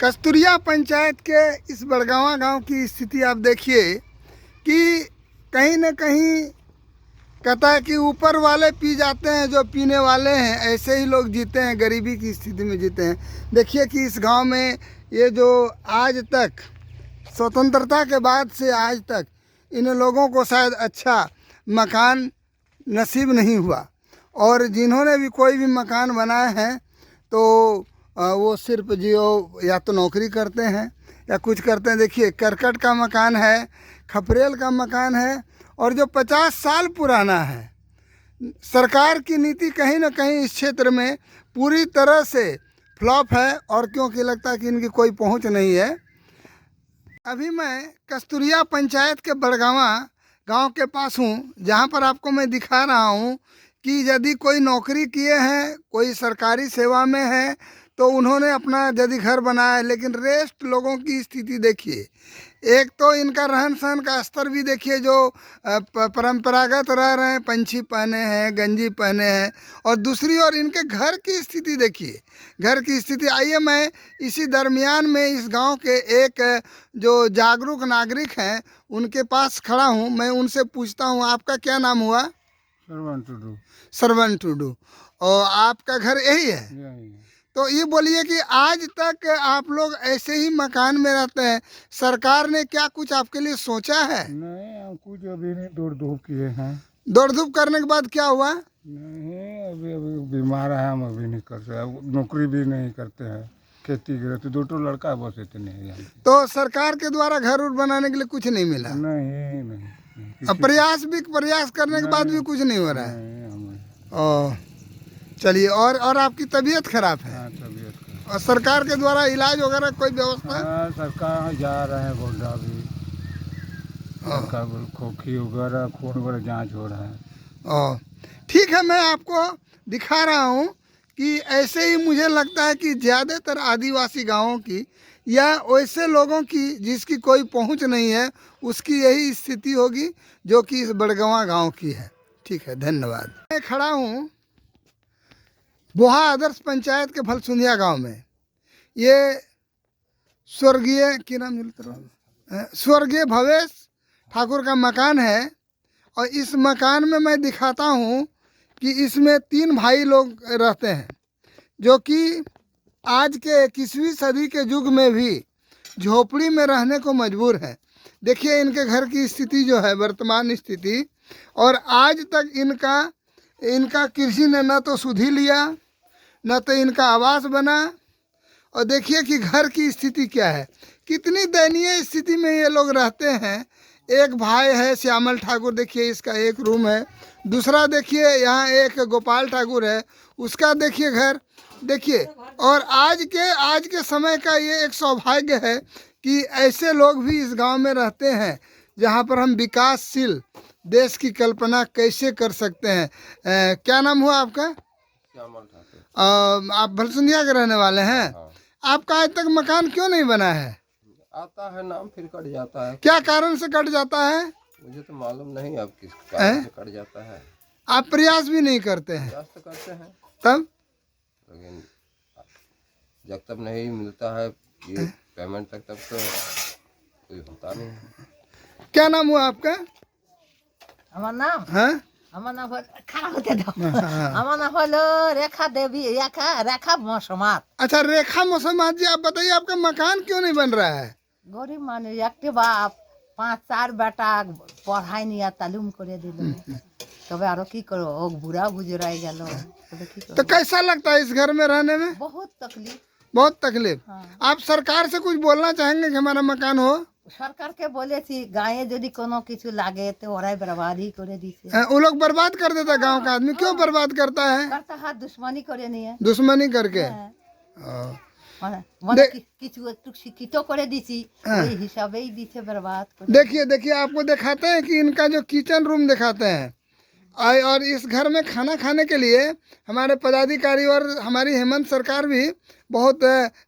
कस्तूरिया पंचायत के इस बड़गावा गांव की स्थिति आप देखिए कि कहीं न कहीं कहता है कि ऊपर वाले पी जाते हैं, जो पीने वाले हैं ऐसे ही लोग जीते हैं, गरीबी की स्थिति में जीते हैं। देखिए कि इस गांव में ये जो आज तक स्वतंत्रता के बाद से आज तक इन लोगों को शायद अच्छा मकान नसीब नहीं हुआ, और जिन्होंने भी कोई भी मकान बनाए हैं तो वो सिर्फ जो या तो नौकरी करते हैं या कुछ करते हैं। देखिए करकट का मकान है, खपरेल का मकान है, और जो 50 साल पुराना है। सरकार की नीति कहीं ना कहीं इस क्षेत्र में पूरी तरह से फ्लॉप है, और क्योंकि लगता है कि इनकी कोई पहुंच नहीं है। अभी मैं कस्तूरिया पंचायत के बड़गावा गांव के पास हूं, जहां पर आपको मैं दिखा रहा हूं कि यदि कोई नौकरी किए हैं, कोई सरकारी सेवा में है, तो उन्होंने अपना यदि घर बनाया है, लेकिन रेस्ट लोगों की स्थिति देखिए। एक तो इनका रहन सहन का स्तर भी देखिए, जो परंपरागत रह रहे हैं, पंछी पहने हैं, गंजी पहने हैं, और दूसरी ओर इनके घर की स्थिति देखिए, घर की स्थिति। आइए मैं इसी दरमियान में इस गांव के एक जो जागरूक नागरिक हैं उनके पास खड़ा हूं, मैं उनसे पूछता हूं, आपका क्या नाम हुआ? सरवन टुडू। सरवन टुडू। और आपका घर यही है? यही है। तो ये बोलिए कि आज तक आप लोग ऐसे ही मकान में रहते हैं, सरकार ने क्या कुछ आपके लिए सोचा है? नहीं, हम कुछ अभी नहीं दौड़ धूप किए हैं। दौड़ धूप करने के बाद क्या हुआ? नहीं, अभी अभी बीमार है, हम अभी नहीं करते, अब नौकरी भी नहीं करते हैं, खेती करते, दो तो लड़का बस इतने ही हैं। तो सरकार के द्वारा घर उर बनाने के लिए कुछ नहीं मिला? नहीं नहीं, अब प्रयास करने के बाद भी कुछ नहीं हो रहा है? नहीं, हमें। ओ चलिए, और आपकी तबीयत खराब है? हाँ, तबीयत खराब। और सरकार के द्वारा इलाज वगैरह कोई व्यवस्था? हाँ, सरकार जा रहे हैं, गोड्डा भी, सरकार खोखी वगैरह, खून वगैरह जाँच हो रहा है। ठीक है, मैं आपको दिखा रहा हूँ कि ऐसे ही मुझे लगता है कि ज़्यादातर आदिवासी गांवों की या वैसे लोगों की जिसकी कोई पहुंच नहीं है, उसकी यही स्थिति होगी जो कि इस बड़गावा गांव की है। ठीक है, धन्यवाद। मैं खड़ा हूँ बोहा आदर्श पंचायत के फलसुंदिया गांव में। ये स्वर्गीय भवेश ठाकुर का मकान है, और इस मकान में मैं दिखाता हूँ कि इसमें 3 भाई लोग रहते हैं, जो कि आज के 21वीं सदी के युग में भी झोपड़ी में रहने को मजबूर हैं। देखिए इनके घर की स्थिति जो है, वर्तमान स्थिति, और आज तक इनका किसी ने न तो सुधि लिया, न तो इनका आवास बना। और देखिए कि घर की स्थिति क्या है, कितनी दयनीय स्थिति में ये लोग रहते हैं। एक भाई है श्यामल ठाकुर, देखिए इसका एक रूम है। दूसरा देखिए यहाँ एक गोपाल ठाकुर है, उसका देखिए घर देखिए। और आज के समय का ये एक सौभाग्य है कि ऐसे लोग भी इस गांव में रहते हैं, जहां पर हम विकासशील देश की कल्पना कैसे कर सकते हैं। क्या नाम हुआ आपका? श्यामल ठाकुर। आप भलसुंदिया के रहने वाले हैं? हाँ। आपका आज तक मकान क्यों नहीं बना है? आता है नाम, फिर कट जाता है। क्या कारण से कट जाता है? मुझे तो मालूम नहीं अब किस कारण से कट जाता है। आप प्रयास भी नहीं करते हैं? प्रयास तो करते हैं, तब लेकिन जब तक नहीं मिलता है ये पेमेंट तक, तब तो कोई होता नहीं है। क्या नाम हुआ आपका? আমার নাম हाँ? আমার নাম খারাপ হতে দাও। আমার নাম হলো रेखा देवी, रेखा मौसमात। अच्छा, रेखा मौसमात जी, आप बताइए आपका मकान क्यों नहीं बन रहा है? गरीब माने एक बाप 5-4 बेटा पढ़ाई নিয়ে তালিম করে দিল, তবে আরো কি করো, ও বুড়া গুজরাই গেল, তবে কি तो করো, कैसा लगता है इस घर में रहने में? बहुत तकलीफ। बहुत तकलीफ। हाँ। आप सरकार से कुछ बोलना चाहेंगे कि हमारा मकान हो? সরকারকে বলেছি গায়ে যদি কোনো কিছু লাগে তো ওরাই বরবাদি করে দিছে। वो लोग बर्बाद कर देता है गांव का आदमी। क्यों बर्बाद करता है? করতে হাত দুশ্মনী করে নিয়ে। दुश्मनी करके। হ্যাঁ। हाँ। মানে কিছু একটু শিক্ষিত করে দিছি, ওই হিসাবেই দিছে बर्बाद করে। देखिए आपको दिखाते हैं कि इनका जो किचन रूम दिखाते हैं, और इस घर में खाना खाने के लिए हमारे पदाधिकारी और हमारी हेमंत सरकार भी बहुत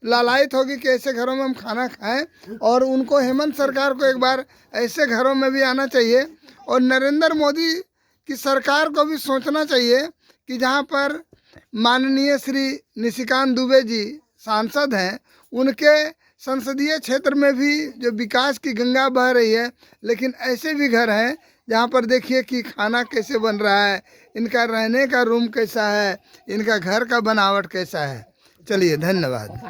लालायित होगी कि ऐसे घरों में हम खाना खाएं, और उनको हेमंत सरकार को एक बार ऐसे घरों में भी आना चाहिए। और नरेंद्र मोदी की सरकार को भी सोचना चाहिए कि जहां पर माननीय श्री निशिकांत दुबे जी सांसद हैं, उनके संसदीय क्षेत्र में भी जो विकास की गंगा बह रही है, लेकिन ऐसे भी घर हैं जहाँ पर देखिए कि खाना कैसे बन रहा है, इनका रहने का रूम कैसा है, इनका घर का बनावट कैसा है। चलिए, धन्यवाद।